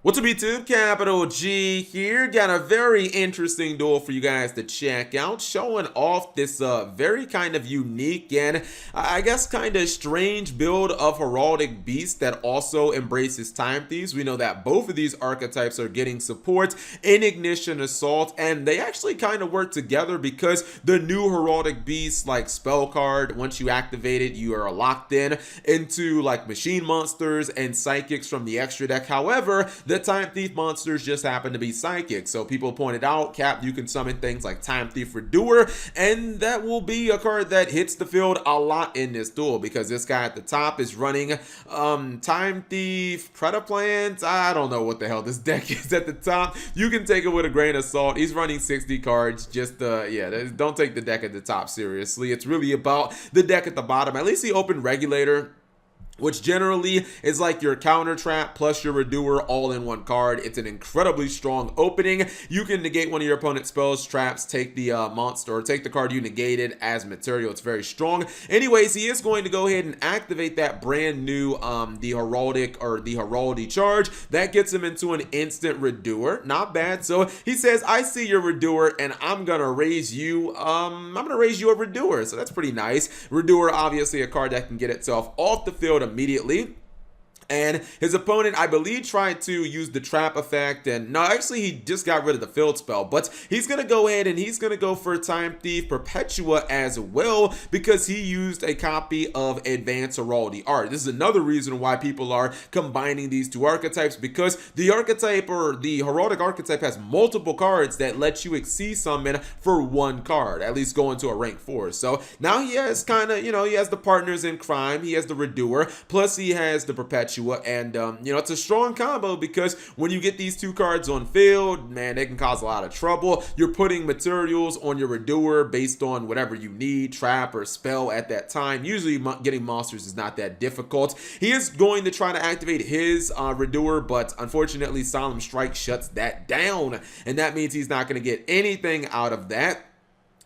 What's up YouTube, Capital G here. Got a very interesting duel for you guys to check out, showing off this very kind of unique and I guess kind of strange build of Heraldic Beast that also embraces Time Thieves. We know that both of these archetypes are getting support in Ignition Assault, and they actually kind of work together because the new Heraldic Beast like spell card, once you activate it, you are locked in into like machine monsters and psychics from the extra deck. However, the Time Thief monsters just happen to be psychic. So people pointed out, Cap, you can summon things like Time Thief Redoer, and that will be a card that hits the field a lot in this duel because this guy at the top is running Time Thief, Predaplant. I don't know what the hell this deck is at the top. You can take it with a grain of salt. He's running 60 cards. Just yeah, don't take the deck at the top seriously. It's really about the deck at the bottom. At least he opened Regulator, which generally is like your counter trap plus your redoer all in one card. It's an incredibly strong opening. You can negate one of your opponent's spells, traps, take the monster, or take the card you negated as material. It's very strong. Anyways, he is going to go ahead and activate that brand new the Heraldic or the Heraldry charge. That gets him into an instant redoer. Not bad. So he says, I see your redoer and I'm gonna raise you I'm gonna raise you a redoer. So that's pretty nice. Redoer, obviously a card that can get itself off the field immediately. And his opponent, I believe, tried to use the trap effect. And no, actually, he just got rid of the field spell. But he's going to go ahead and he's going to go for Time Thief Perpetua as well because he used a copy of Advanced Heraldry Art. This is another reason why people are combining these two archetypes, because the archetype or the Heraldic archetype has multiple cards that let you Exceed Summon for one card, at least go into a rank 4. So now he has kind of, you know, he has the partners in crime. He has the Redoer, plus he has the Perpetua. And you know, it's a strong combo because when you get these two cards on field, man, they can cause a lot of trouble. You're putting materials on your Redoer based on whatever you need, trap or spell at that time. Usually getting monsters is not that difficult. He is going to try to activate his Redoer, but unfortunately Solemn Strike shuts that down, and that means he's not going to get anything out of that.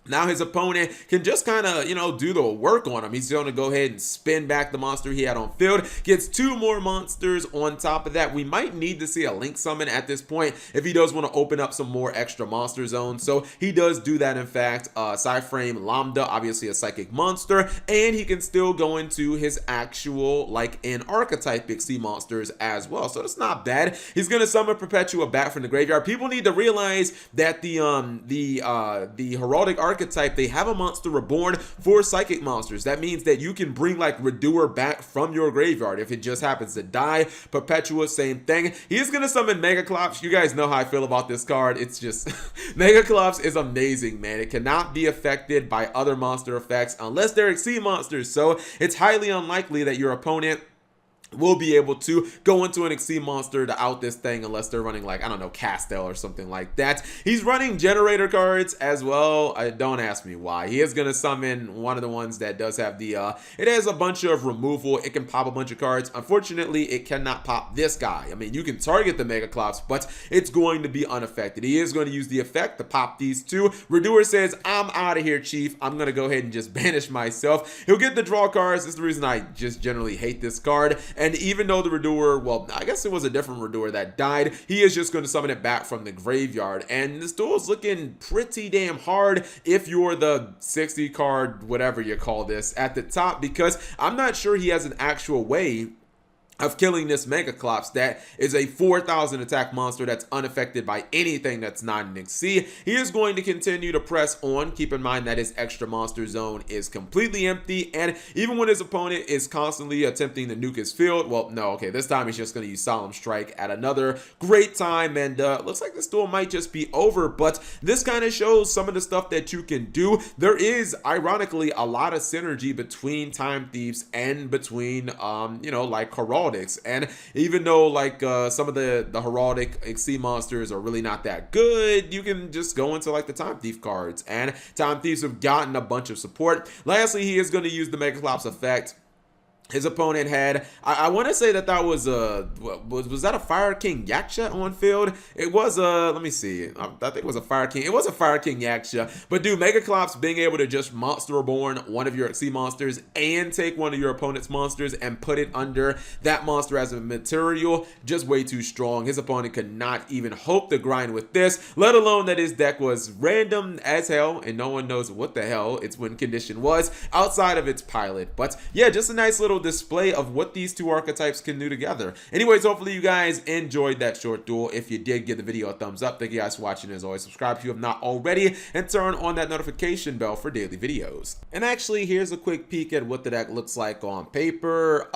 Now his opponent can just kind of, you know, do the work on him. He's going to go ahead and spin back the monster he had on field. Gets two more monsters on top of that. We might need to see a Link Summon at this point if he does want to open up some more extra monster zones. So he does do that, in fact. Psyframe Lambda, obviously a psychic monster. And he can still go into his actual, like, an archetype Pixie monsters as well. So that's not bad. He's going to summon Perpetua back from the graveyard. People need to realize that the Heraldic archetype, they have a monster reborn for psychic monsters. That means that you can bring like Redoer back from your graveyard if it just happens to die. Perpetua, same thing. He is going to summon Megaclops. You guys know how I feel about this card. It's just Megaclops is amazing, man. It cannot be affected by other monster effects unless they're Exceed monsters. So it's highly unlikely that your opponent will be able to go into an Exceed monster to out this thing unless they're running like, I don't know, Castel or something like that. He's running generator cards as well. Don't ask me why. He is going to summon one of the ones that does have the, it has a bunch of removal. It can pop a bunch of cards. Unfortunately, it cannot pop this guy. I mean, you can target the Megaclops, but it's going to be unaffected. He is going to use the effect to pop these two. Redoer says, I'm out of here, Chief. I'm going to go ahead and just banish myself. He'll get the draw cards. This is the reason I just generally hate this card. And even though the Redoer, well, I guess it was a different Redoer that died, he is just going to summon it back from the graveyard. And this duel is looking pretty damn hard if you're the 60 card, whatever you call this, at the top, because I'm not sure he has an actual way of killing this Megaclops that is a 4,000 attack monster that's unaffected by anything that's not an Exceed. He is going to continue to press on. Keep in mind that his extra monster zone is completely empty, and even when his opponent is constantly attempting to nuke his field, well, no, okay, this time he's just going to use Solemn Strike at another great time, and looks like this duel might just be over, but this kind of shows some of the stuff that you can do. There is, ironically, a lot of synergy between Time Thieves and between, you know, like Heraldics. And even though like some of the Heraldic Exceed monsters are really not that good, you can just go into like the Time Thief cards, and Time Thieves have gotten a bunch of support. Lastly, he is going to use the Megaclops effect His opponent had, I want to say that that was that a Fire King Yaksha on field? It was let me see, I think it was a Fire King. It was a Fire King Yaksha. But dude, Megaclops being able to just Monster Reborn one of your Xyz monsters and take one of your opponent's monsters and put it under that monster as a material, just way too strong. His opponent could not even hope to grind with this, let alone that his deck was random as hell and no one knows what the hell its win condition was outside of its pilot. But yeah, just a nice little display of what these two archetypes can do together. Anyways, hopefully you guys enjoyed that short duel. If you did, give the video a thumbs up. Thank you guys for watching. As always, subscribe if you have not already and turn on that notification bell for daily videos. And actually, here's a quick peek at what the deck looks like on paper.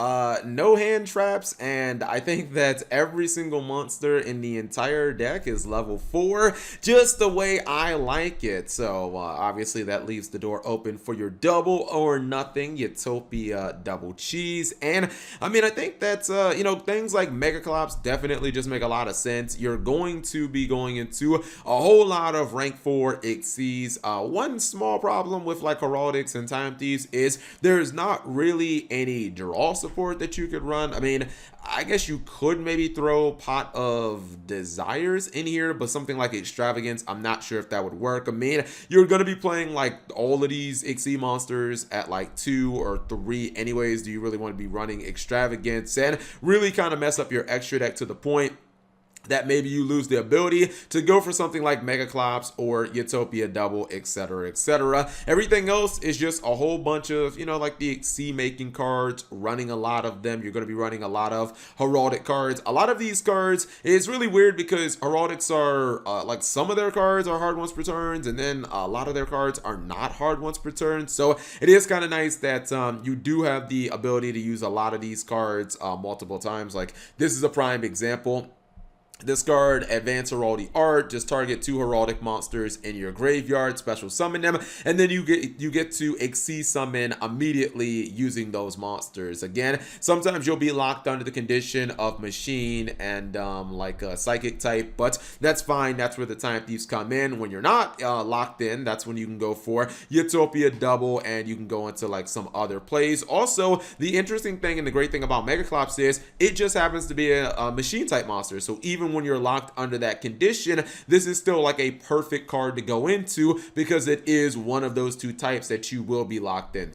No hand traps, and I think that every single monster in the entire deck is level 4, just the way I like it. So obviously that leaves the door open for your double or nothing Utopia double cheese. And I mean, I think that's you know, things like Megaclops definitely just make a lot of sense. You're going to be going into a whole lot of rank 4 Xyzs. One small problem with like Heraldics and Time Thieves is there's not really any draw support that you could run. I mean, I guess you could maybe throw Pot of Desires in here, but something like Extravagance, I'm not sure if that would work. I mean, you're going to be playing like all of these Xyz monsters at like 2 or 3 anyways. Do you really want to be running Extravagance and really kind of mess up your extra deck to the point that maybe you lose the ability to go for something like Megaclops or Utopia Double, etc., etc. Everything else is just a whole bunch of, you know, like the Xyz making cards, running a lot of them. You're going to be running a lot of Heraldic cards. A lot of these cards is really weird because Heraldics are, like some of their cards are hard once per turns, and then a lot of their cards are not hard once per turn. So it is kind of nice that you do have the ability to use a lot of these cards multiple times. Like this is a prime example. Discard Advanced Heraldic Art, just target 2 Heraldic monsters in your graveyard, special summon them, and then you get to Xyz summon immediately using those monsters. Again, sometimes you'll be locked under the condition of Machine and like a Psychic type, but that's fine. That's where the Time Thieves come in. When you're not locked in, that's when you can go for Utopia Double and you can go into like some other plays. Also, the interesting thing and the great thing about Megaclops is it just happens to be a Machine type monster, so even when you're locked under that condition, this is still like a perfect card to go into because it is one of those 2 types that you will be locked in.